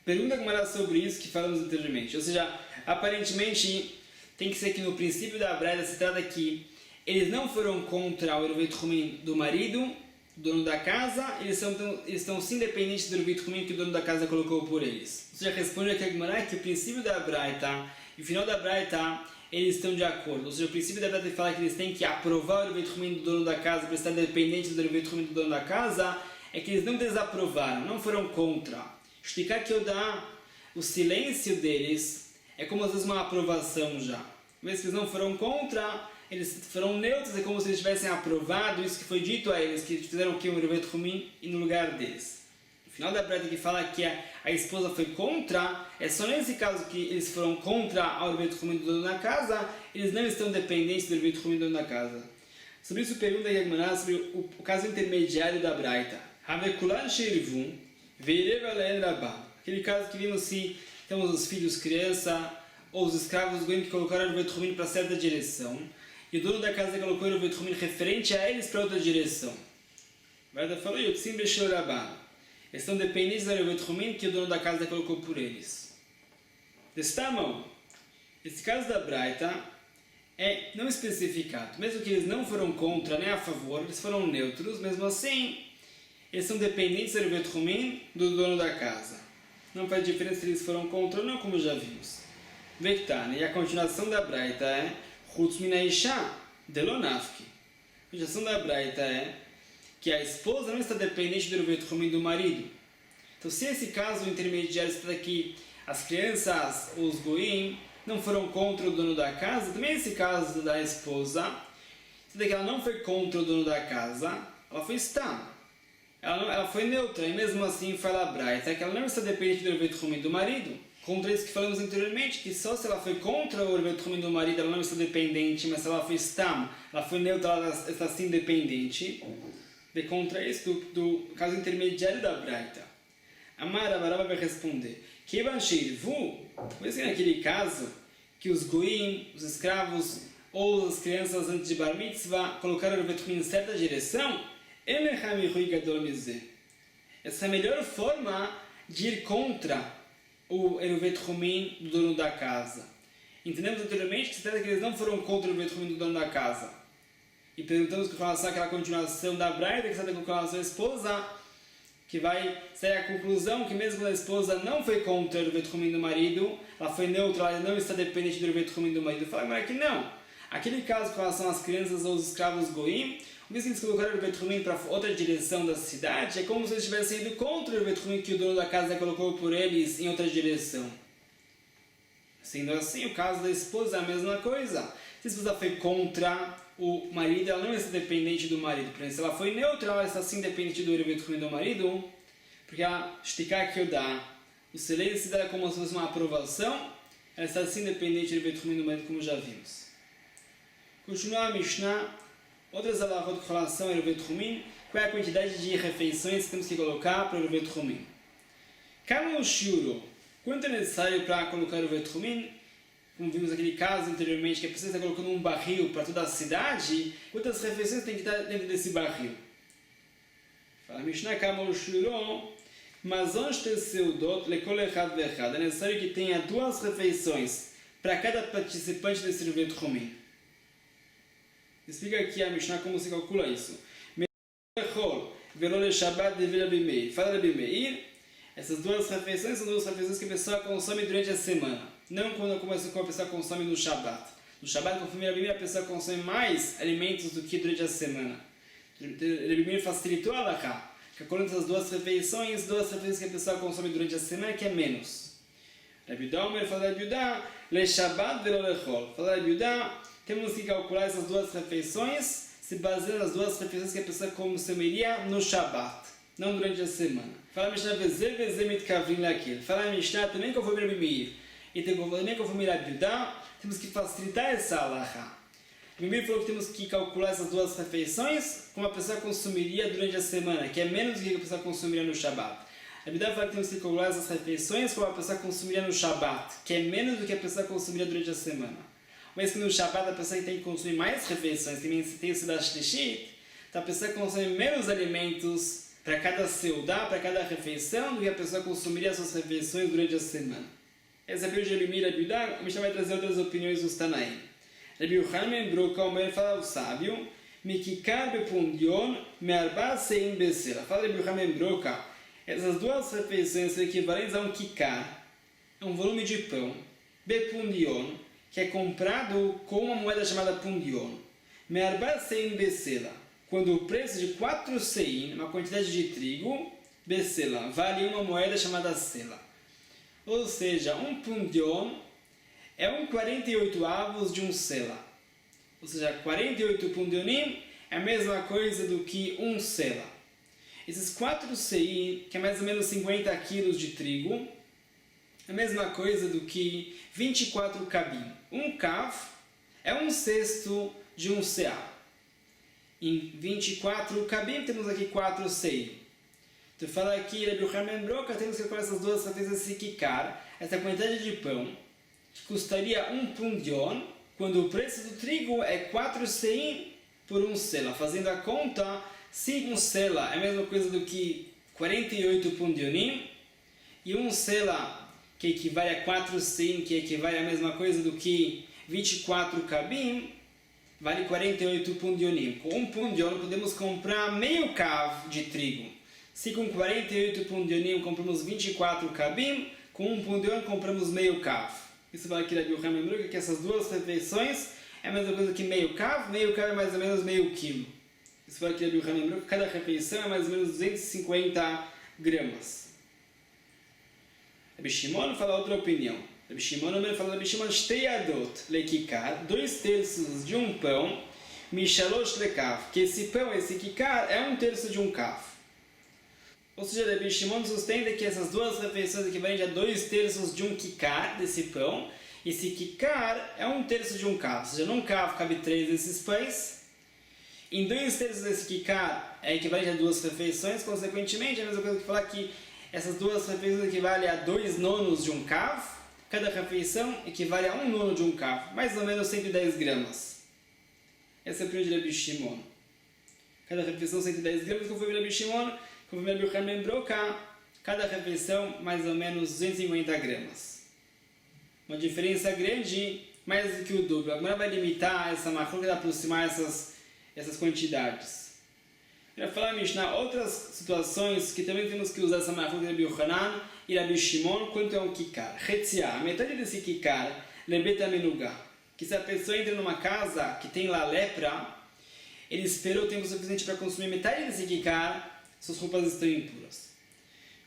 Pergunta como era sobre isso que falamos anteriormente. Ou seja, aparentemente tem que ser que no princípio da Braita se trata que eles não foram contra o Eruvit Rumim do marido, dono da casa, eles estão sim dependentes do Eruvit Rumim que o dono da casa colocou por eles. Ou seja, responde aqui a Gemara que o princípio da Braita e o final da Braita eles estão de acordo. Ou seja, o princípio da Braita fala que eles têm que aprovar o Eruvit Rumim do dono da casa para estar dependentes do Eruvit Rumim do dono da casa, é que eles não desaprovaram, não foram contra. Explicar que eu dá o silêncio deles é como às vezes uma aprovação já. Mas que eles não foram contra, eles foram neutros, é como se eles tivessem aprovado isso que foi dito a eles, que eles fizeram o que? Um Eruvit Rumim e no lugar deles. No final da Braita que fala que a esposa foi contra, é só nesse caso que eles foram contra o Eruvit Rumim do dono da casa, eles não estão dependentes do Eruvit Rumim do dono da casa. Sobre isso pergunta a Gemara sobre o caso intermediário da Braita. Havekulan Sheirvum Veirev Alein Rabá. Aquele caso que vimos se temos os filhos criança ou os escravos que colocaram o Eruvit Rumim para certa direção e o dono da casa colocou o Eruvit Rumim referente a eles para outra direção. A Braita falou, Yotzim Beshel Rabá. Eles estão dependentes do Eruvit Rumim que o dono da casa colocou por eles. Desta mão, esse caso da Braita é não especificado. Mesmo que eles não foram contra nem a favor, eles foram neutros, mesmo assim, eles são dependentes do Eruvit Rumim do dono da casa. Não faz diferença se eles foram contra ou não, como já vimos. Vektane, e a continuação da Braita é Chutz mina isha delonafki. A continuação da Braita é que a esposa não está dependente do Eruvit Rumim do marido. Então, se esse caso intermediário está aqui, as crianças, os goim, não foram contra o dono da casa, também esse caso da esposa, se ela não foi contra o dono da casa, ela foi stam. Ela foi neutra, e mesmo assim fala a Braita que ela não está dependente do Eruvit Rumim do marido. Contra isso que falamos anteriormente, que só se ela foi contra o Eruvit Rumim do marido, ela não está dependente, mas se ela foi stam, ela foi neutra, ela está sim dependente. De contra isso do caso intermediário da Braita. Amar Abaraba vai responder que mesmo naquele caso que os goim, os escravos ou as crianças antes de Bar Mitzvah colocaram o Eruvit Rumim em certa direção, essa é a melhor forma de ir contra o Eruvit Rumim do dono da casa. Entendemos anteriormente que se trata que eles não foram contra o Eruvit Rumim do dono da casa. E perguntamos com relação àquela continuação da Braita, que se trata com relação à esposa, que vai sair a conclusão que mesmo a esposa não foi contra o Eruvit Rumim do marido, ela foi neutra, ela não está dependente do Eruvit Rumim do marido. Fala agora que não. Aquele caso com relação às crianças ou os escravos goim, mesmo que eles colocaram o Eruvit Rumim para outra direção da cidade, é como se eles tivessem ido contra o Eruvit Rumim que o dono da casa colocou por eles em outra direção. Sendo assim, o caso da esposa é a mesma coisa. Se a esposa foi contra o marido, ela não está dependente do marido. Por exemplo, se ela foi neutra, ela está sim dependente do Eruvit Rumim do marido, porque ela esticar que eu dá o silêncio se dá como se fosse uma aprovação, ela está sim dependente do Eruvit Rumim do marido, como já vimos. Continua a Mishnah. Outras alahot com relação ao Eruvit Rumim, qual é a quantidade de refeições que temos que colocar para o Eruvit Rumim? Kama o shiuro, quanto é necessário para colocar o Eruvit Rumim? Como vimos naquele caso anteriormente, que a pessoa está colocando um barril para toda a cidade, quantas refeições tem que estar dentro desse barril? Fala Mishnah, Kama o shiuro, mas onde tem seudot lekol echad vechad, é necessário que tenha 2 refeições para cada participante desse Eruvit Rumim. Explica aqui a Mishnah como se calcula isso. Fala Rabi Meir, essas 2 refeições são 2 refeições que a pessoa consome durante a semana. Não quando a pessoa consome no Shabbat. No Shabbat, conforme Rabi Meir, a pessoa consome mais alimentos do que durante a semana. Rabi Meir facilitou a halakha. Calculando essas 2 refeições que a pessoa consome durante a semana, que é menos. Rabi Daumer fala Rabi Yudá, le Shabbat velo lechol. Fala Rabi Yudá, temos que calcular essas 2 refeições se baseando nas 2 refeições que a pessoa consumiria no Shabbat, não durante a semana. Fala a Mishnah, fala a Mishnah também conforme Rabi Meir e também conforme Rabi Yudá, temos que facilitar essa halakha. Rabi Meir falou que temos que calcular essas 2 refeições como a pessoa consumiria durante a semana, que é menos do que a pessoa consumiria no Shabbat. Rabi Yudá fala que temos que calcular essas refeições como a pessoa consumiria no Shabbat, que é menos do que a pessoa consumiria durante a semana. Mas que no Shabbat a pessoa tem que consumir mais refeições, tem o Sidash Shlishit, então a pessoa consome menos alimentos para cada seudá, para cada refeição, do que a pessoa consumiria suas refeições durante a semana. Essa é a opinião de Rabi Meir e Rabi Yehuda. A Mishnah vai trazer outras opiniões dos Tanaim. Rabi Yochanan Broca, o Meir fala o sábio, Mikikar bepundion me'arba sein besela. Fala Rabi Yochanan Broca, essas duas refeições são equivalentes a um kikar, um volume de pão, bepundion, que é comprado com uma moeda chamada pundion, me'arba sein besela, quando o preço de 4 sein, uma quantidade de trigo, besela, vale uma moeda chamada sela. Ou seja, um pundion é 1/48 de um sela. Ou seja, 48 pundionim é a mesma coisa do que um sela. Esses 4 sei, que é mais ou menos 50 quilos de trigo, é a mesma coisa do que 24 kabim. Um kav é 1/6 de um seah. Em 24 kabim temos aqui 4 sei. Então fala aqui, Rabi Yochanan Broca, temos que calcular essas duas refeições esse kikar, essa quantidade de pão, que custaria um pundion, quando o preço do trigo é 4 sein por um sela. Fazendo a conta, se um sela é a mesma coisa do que 48 pundionim, e um sela que equivale a 4 sein, que equivale a mesma coisa do que 24 kabim, vale 48 pundionim. Com um pundion podemos comprar meio kav de trigo. Se com 48 pundionim compramos 24 kabim, com um pundion compramos meio kav. Isso vai aqui da Rabi Yochanan Broca, que essas duas refeições é a mesma coisa que meio kav é mais ou menos meio quilo. Isso vai aqui da Rabi Yochanan Broca, cada refeição é mais ou menos 250 gramas. Rabi Shimon fala outra opinião. Rabi Shimon fala, Rabi Shimon, shtei adot lekikar, 2/3 de um pão, mishalosh lekav, que esse pão, esse kikar, é 1/3 de um kav. Ou seja, Rabi Shimon sustenta que essas duas refeições equivalem a 2/3 de um kikar desse pão. Esse kikar é 1/3 de um kav. Ou seja, num kav cabe 3 desses pães. Em 2/3 desse kikar é equivalente a 2 refeições. Consequentemente, é a mesma coisa que falar que essas duas refeições equivalem a 2/9 de um kav. Cada refeição equivale a 1/9 de um kav. Mais ou menos 110 gramas. Essa é a opinião de Rabi Shimon. Cada refeição 110 gramas, conforme Rabi Shimon. Conforme Rabi Yochanan Broca, cada refeição mais ou menos 250 gramas. Uma diferença grande, mais do que o dobro. Agora vai limitar essa macro para aproximar essas quantidades. Eu vou falar, Mishnah, outras situações que também temos que usar essa macro de Rabi Yochanan e Rabi Shimon quanto é um kikar. Retziah, a metade desse kikar, lebeta menugá. Que se a pessoa entra numa casa que tem lá lepra, ele esperou o tempo suficiente para consumir metade desse kikar, suas roupas estão impuras.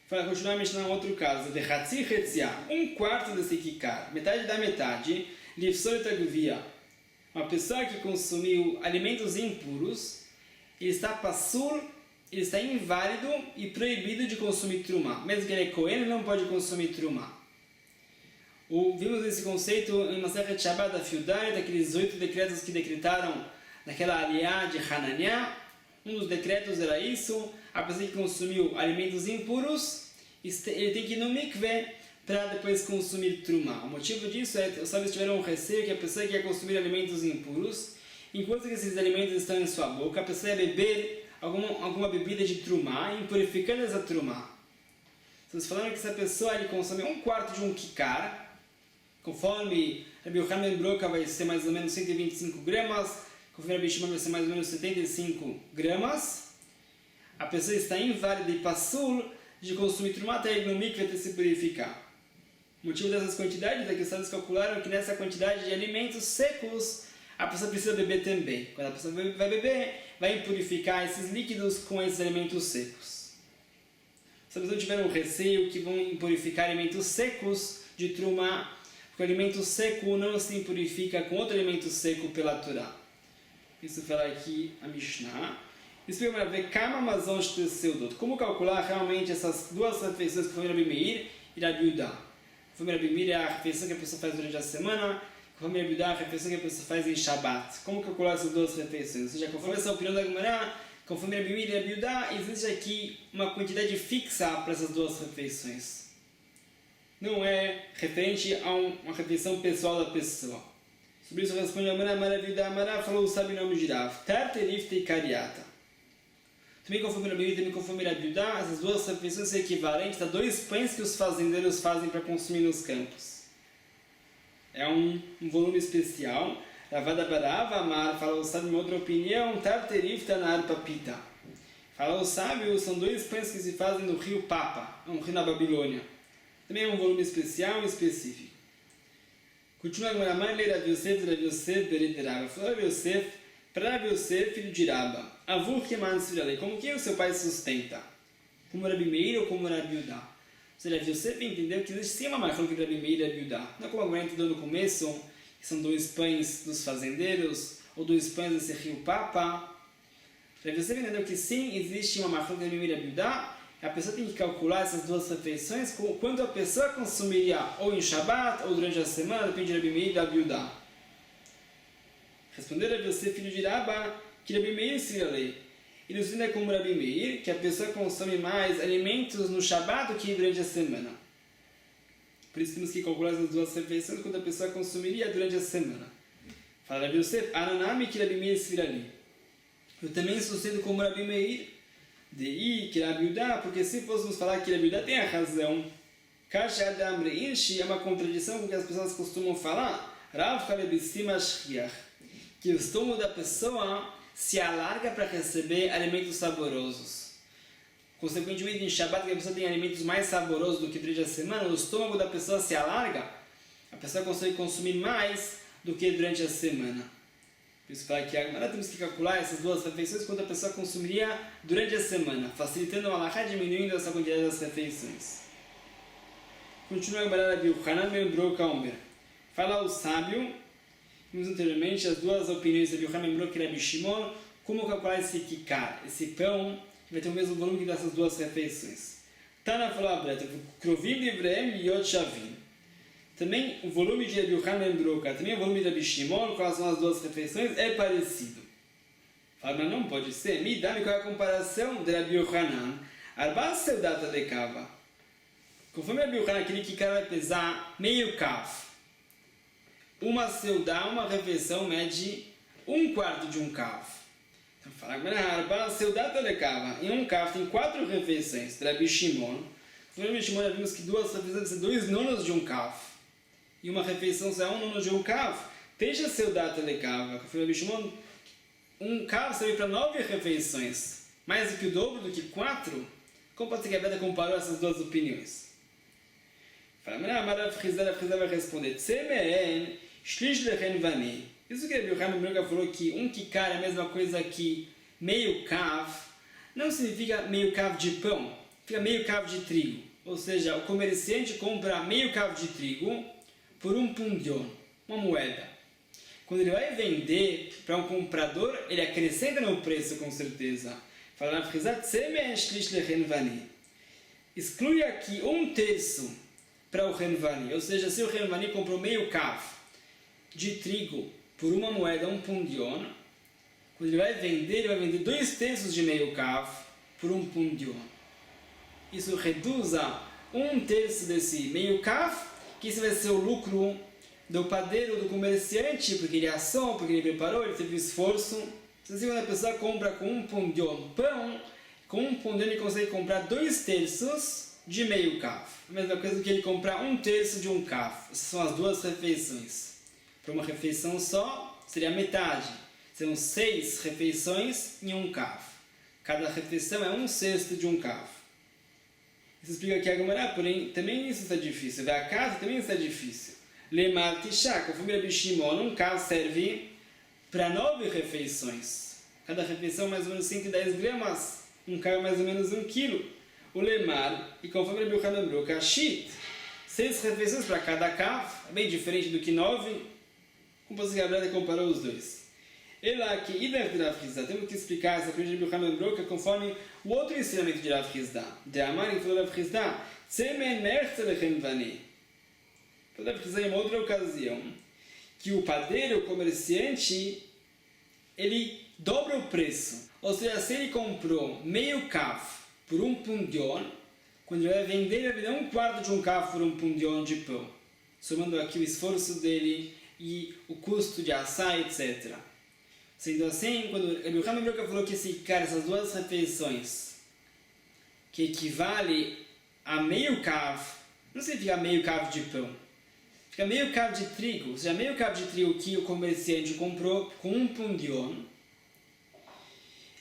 Para continuar mexendo em outro caso, de Hatzi Retziah, 1/4 desse kikar, metade da metade, Lifsol Taguvia, uma pessoa que consumiu alimentos impuros, ele está passul, ele está inválido e proibido de consumir trumá. Mesmo que ele é Kohen, ele não pode consumir trumá. Vimos esse conceito em Masechet Shabbat da Fiudai, daqueles 8 decretos que decretaram naquela aliá de Hananiah. Um dos decretos era isso: a pessoa que consumiu alimentos impuros, ele tem que ir no mikveh para depois consumir trumá. O motivo disso é que os sábios tiveram um receio que a pessoa que ia consumir alimentos impuros, enquanto que esses alimentos estão em sua boca, a pessoa ia beber alguma bebida de trumá, impurificando essa trumá. Vocês falaram que essa pessoa ele consome 1/4 de um kikar, conforme Rabi Yochanan Broca vai ser mais ou menos 125 gramas, conforme Rabi Shimon vai ser mais ou menos 75 gramas, a pessoa está inválida e passul de consumir trumá até ir no mikveh até se purificar. O motivo dessas quantidades é que os sábios calcularam que nessa quantidade de alimentos secos a pessoa precisa beber também. Quando a pessoa vai beber, vai impurificar esses líquidos com esses alimentos secos. Os sábios não tiveram receio que vão impurificar alimentos secos de trumá, porque o alimento seco não se impurifica com outro alimento seco pela Torá. Isso fala aqui a Mishnah. Isso vai ver como calcular realmente essas duas refeições que foi Rabi Meir e Rabi Yehuda. Conforme Rabi Meir é a refeição que a pessoa faz durante a semana, conforme Rabi Yehuda é a refeição que a pessoa faz em Shabbat. Como calcular essas duas refeições? Ou seja, conforme essa opinião da Gemara, conforme Rabi Meir e Rabi Yehuda, existe aqui uma quantidade fixa para essas duas refeições. Não é referente a uma refeição pessoal da pessoa. Sobre isso responde a Amara, Rabi Yehuda, Amara falou o sábio nome de Rav, Tarterif Teikariata. Também conforme Rabi Meir, também conforme Rabi Yudá, essas duas refeições são equivalentes a 2 pães que os fazendeiros fazem para consumir nos campos. É um volume especial. Ravada Barava Amar, fala o sábio em outra opinião, Tarterifta na Arpapita. Fala o sábio, são 2 pães que se fazem no rio Papa, um rio na Babilônia. Também é um volume especial e específico. Continua a Gamara, lê Rabi Yosef, Bered Rabba. Falou Rabi Yosef, para Rabi Yosef, filho de Rabba. Avur que mansfiralei, como que o seu pai sustenta? Como Rabi Meir ou como Rabi Yudá? Ou seja, Rabi Yosef entendeu que existe sim uma marca entre Rabi Meir e Rabi Yudá. Não é como a Gamara entendeu no começo, que são 2 pães dos fazendeiros, ou 2 pães desse rio Papa. Rabi Yosef entendeu que sim, existe uma marca entre Rabi Meir e Rabi Yudá. A pessoa tem que calcular essas 2 refeições com quanto a pessoa consumiria ou em Shabbat ou durante a semana, depende de Rabi Meir e Rabi Yudá. Respondeu Rabi Yosef, filho de Rabba, que Rabi Meir seria a lei. Ele ensina como Rabi Meir, que a pessoa consome mais alimentos no Shabbat do que durante a semana. Por isso temos que calcular essas 2 refeições quanto a pessoa consumiria durante a semana. Fala Rabi Yosef, Ananami que Rabi Meir seria a lei. Eu também sustento como Rabi Meir, de que Rabi Yudá, porque se fôssemos falar que Rabi Yudá tem a razão, Kasha Adam Reinshi é uma contradição com o que as pessoas costumam falar, Rav Kalebissima Shriach, que o estômago da pessoa se alarga para receber alimentos saborosos. Consequentemente, em Shabbat, que a pessoa tem alimentos mais saborosos do que durante a semana, o estômago da pessoa se alarga, a pessoa consegue consumir mais do que durante a semana. Por isso, fala que agora temos que calcular essas 2 refeições quanto a pessoa consumiria durante a semana, facilitando o alahá, diminuindo essa quantidade das refeições. Continua a Gemara Rabi Yochanan ben Broka Omer. Fala o sábio, vimos anteriormente as 2 opiniões de Rabi Yochanan ben Broka e Rabi Shimon, como calcular esse kikar, esse pão, que vai ter o mesmo volume que dessas 2 refeições. Tana falou a Breta, Krovim Livreem e Yod Shavim. Também o volume de Rabi Yochanan ben Broka, também o volume de Rabi Shimon, quais são as 2 refeições, é parecido. Fala, mas não pode ser. Me dá qual é a comparação de Rabi Yochanan. Arba seudata de kava. Conforme Rabi Yochanan, aquele que vai pesar meio kav. Uma seudá, uma refeição, mede 1/4 de um kav. Então fala, Arba seudata de kava. Em um kav tem 4 refeições de Rabi Shimon. Conforme Rabi Shimon, já vimos que 2 refeições são 2 nonos de um kav. E uma refeição será 1 nono de um kav, deixa seu data de kava. Conforme Rabi Shimon, um kav serve para 9 refeições, mais do que o dobro, do que 4. Como pode ser que a Beda comparou essas 2 opiniões? Fala, Rav Chizda vai responder, Tsemeen, shlish lechen vani. Isso que Rabi Yochanan ben Broka falou que um kikar é a mesma coisa que meio kav, não significa meio kav de pão, fica meio kav de trigo. Ou seja, o comerciante compra meio kav de trigo por 1 pundion, uma moeda. Quando ele vai vender para um comprador, ele acrescenta no preço com certeza. Fala na frisa, exclui aqui 1/3 para o renvani. Ou seja, se o renvani comprou meio kav de trigo por uma moeda, 1 pundion, quando ele vai vender 2/3 de meio kav por 1 pundion. Isso reduz a 1/3 desse meio kav, que esse vai ser o lucro do padeiro, do comerciante, porque ele assou, porque ele preparou, ele teve esforço. Então, se a pessoa compra com 1 pundion pão, com 1 pundion ele consegue comprar 2/3 de meio kav. A mesma coisa do que ele comprar 1/3 de um kav. Essas são as 2 refeições. Para uma refeição só, seria metade. Serão 6 refeições em um kav. Cada refeição é 1/6 de um kav. Isso explica aqui a Gemara, porém também isso está difícil. Ver a casa também está difícil. Lemar Tishá, conforme Rabi Shimon, um kav serve para 9 refeições. Cada refeição mais ou menos 110 gramas. Um kav mais ou menos 1 quilo. O lemar, e conforme Rabi Yochanan ben Broka, shit, 6 refeições para cada kav, é bem diferente do que 9. Como você Gabriel comparou os dois. Ela que Ider de Rav Chizda, temos que explicar essa opinião de Rabi Yochanan ben Broka conforme o outro ensinamento de Rav Chizda. De Amar, que falou Rav Chizda, Tzemen mertze lechem vani. Falou Rav Chizda em uma outra ocasião, que o padeiro, o comerciante, ele dobra o preço. Ou seja, se ele comprou meio kav por 1 pundion, quando ele vai vender, ele vai vender 1/4 de um kav por 1 pundion de pão. Somando aqui o esforço dele e o custo de assar, etc. Sendo assim, quando Rabbi Yochanan ben Broka falou que esse cara, essas duas refeições, que equivale a meio cav, não significa meio cav de pão, fica meio cav de trigo, ou seja, meio cav de trigo que o comerciante comprou com um pundion,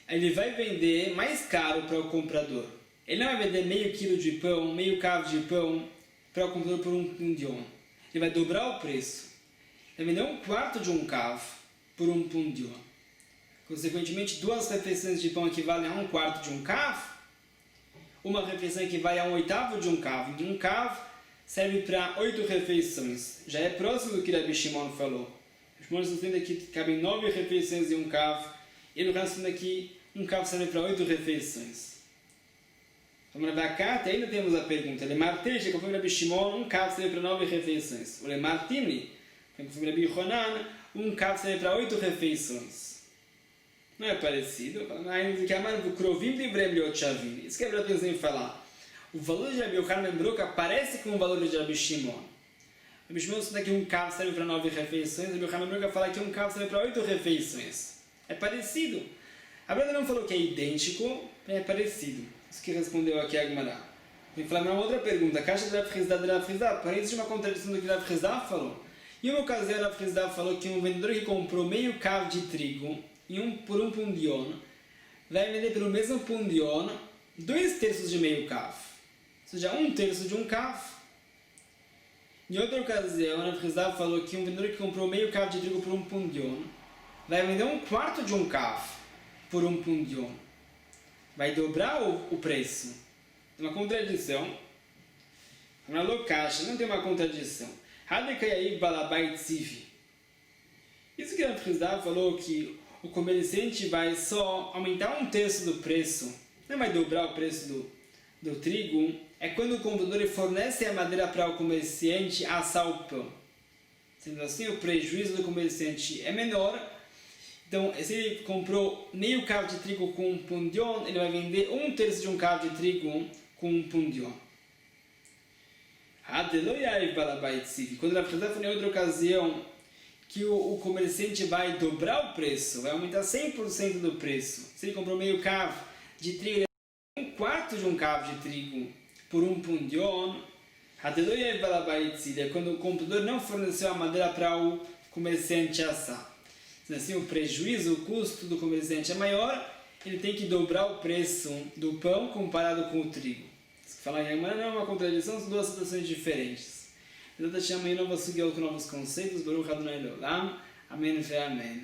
ele vai vender mais caro para o comprador. Ele não vai vender meio quilo de pão, meio cav de pão para o comprador por um pundion. Ele vai dobrar o preço. Ele vai vender um quarto de um cav por um pundion. Consequentemente, duas refeições de pão equivalem a um quarto de um cav. Uma refeição equivale a um oitavo de um cav. Então, um cav serve para 8 refeições. Já é próximo do que Rabbi Shimon falou. Rabbi Shimon sustenta que cabem 9 refeições em um cav. E no caso aqui, um cav serve para 8 refeições. Vamos levar cá, ainda temos a pergunta. Lemar Teja, conforme Rabbi Shimon, um cav serve para 9 refeições. O Lemar Timni, conforme Rabbi Yochanan, um cav serve para 8 refeições. Não é parecido? Isso que é para atenção em falar. O valor de Rabbi Yochanan ben Broka parece com o valor de Rabbi Shimon. Rabbi Shimon sustenta que um cav serve para 9 refeições. Rabbi Yochanan ben Broka fala que um cav serve para 8 refeições. É parecido. A Brada não falou que é idêntico, é parecido. Isso que respondeu aqui a Gemara. Vem falar uma outra pergunta. A caixa de Rav Hizda, parece de uma contradição do que Rav Hizda falou. Em uma ocasião, Rav Hizda falou que um vendedor que comprou meio cav de trigo por um pundion, vai vender pelo mesmo pundion 2/3 de meio cav. Ou seja, 1/3 de um cav. Em outra ocasião, Rav Hizda falou que um vendedor que comprou meio cav de trigo por um pundion, vai vender 1/4 de um cav por um pundion. Vai dobrar o preço. Tem uma contradição. Na Lokash não tem uma contradição. Hadekayai balabai tzivi. Isso que a Rav falou que o comerciante vai só aumentar 1/3 do preço, não vai dobrar o preço do trigo, é quando o comprador fornece a madeira para o comerciante assar o pão. Sendo assim, o prejuízo do comerciante é menor. Então, se ele comprou meio cav de trigo com um pundion, ele vai vender 1/3 de um cav de trigo com um pundion. Quando a Rav falou em outra ocasião que o comerciante vai dobrar o preço, vai aumentar 100% do preço. Se ele comprou meio cav de trigo, ele vai vender 1/4 de um cav de trigo por um pundion. É quando o comprador não forneceu a madeira para o comerciante assar. Assim, o prejuízo, o custo do comerciante é maior, ele tem que dobrar o preço do pão comparado com o trigo. Falar que não é uma contradição, são duas situações diferentes. Deus te chama em novas sugiot com novos conceitos. Baruch Adonai Leolam. Amém e amém.